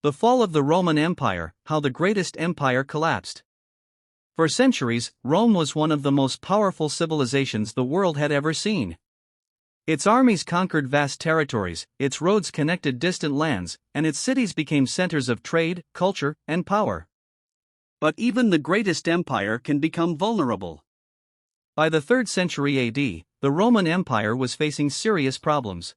The fall of the Roman Empire, how the greatest empire collapsed. For centuries, Rome was one of the most powerful civilizations the world had ever seen. Its armies conquered vast territories, its roads connected distant lands, and its cities became centers of trade, culture, and power. But even the greatest empire can become vulnerable. By the 3rd century AD, the Roman Empire was facing serious problems.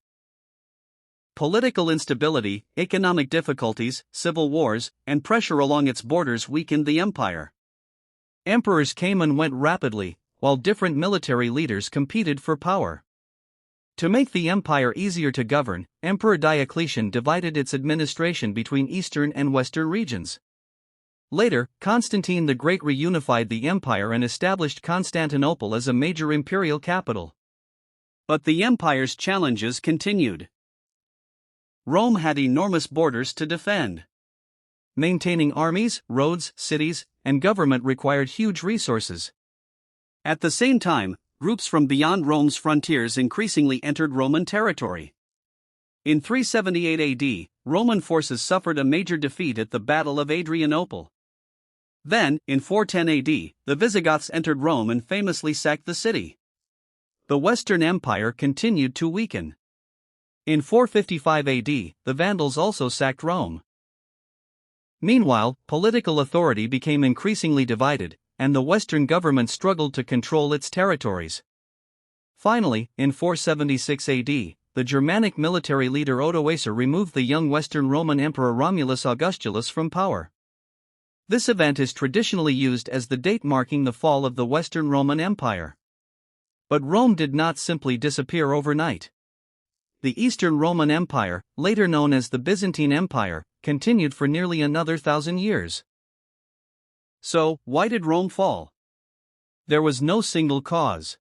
Political instability, economic difficulties, civil wars, and pressure along its borders weakened the empire. Emperors came and went rapidly, while different military leaders competed for power. To make the empire easier to govern, Emperor Diocletian divided its administration between eastern and western regions. Later, Constantine the Great reunified the empire and established Constantinople as a major imperial capital. But the empire's challenges continued. Rome had enormous borders to defend. Maintaining armies, roads, cities, and government required huge resources. At the same time, groups from beyond Rome's frontiers increasingly entered Roman territory. In 378 AD, Roman forces suffered a major defeat at the Battle of Adrianople. Then, in 410 AD, the Visigoths entered Rome and famously sacked the city. The Western Empire continued to weaken. In 455 AD, the Vandals also sacked Rome. Meanwhile, political authority became increasingly divided, and the Western government struggled to control its territories. Finally, in 476 AD, the Germanic military leader Odoacer removed the young Western Roman Emperor Romulus Augustulus from power. This event is traditionally used as the date marking the fall of the Western Roman Empire. But Rome did not simply disappear overnight. The Eastern Roman Empire, later known as the Byzantine Empire, continued for nearly another 1,000 years. So, why did Rome fall? There was no single cause.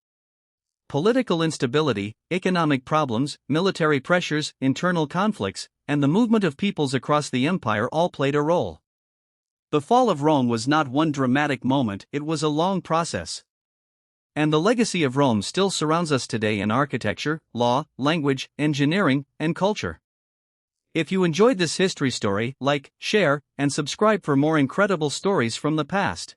Political instability, economic problems, military pressures, internal conflicts, and the movement of peoples across the empire all played a role. The fall of Rome was not one dramatic moment, it was a long process. And the legacy of Rome still surrounds us today in architecture, law, language, engineering, and culture. If you enjoyed this history story, like, share, and subscribe for more incredible stories from the past.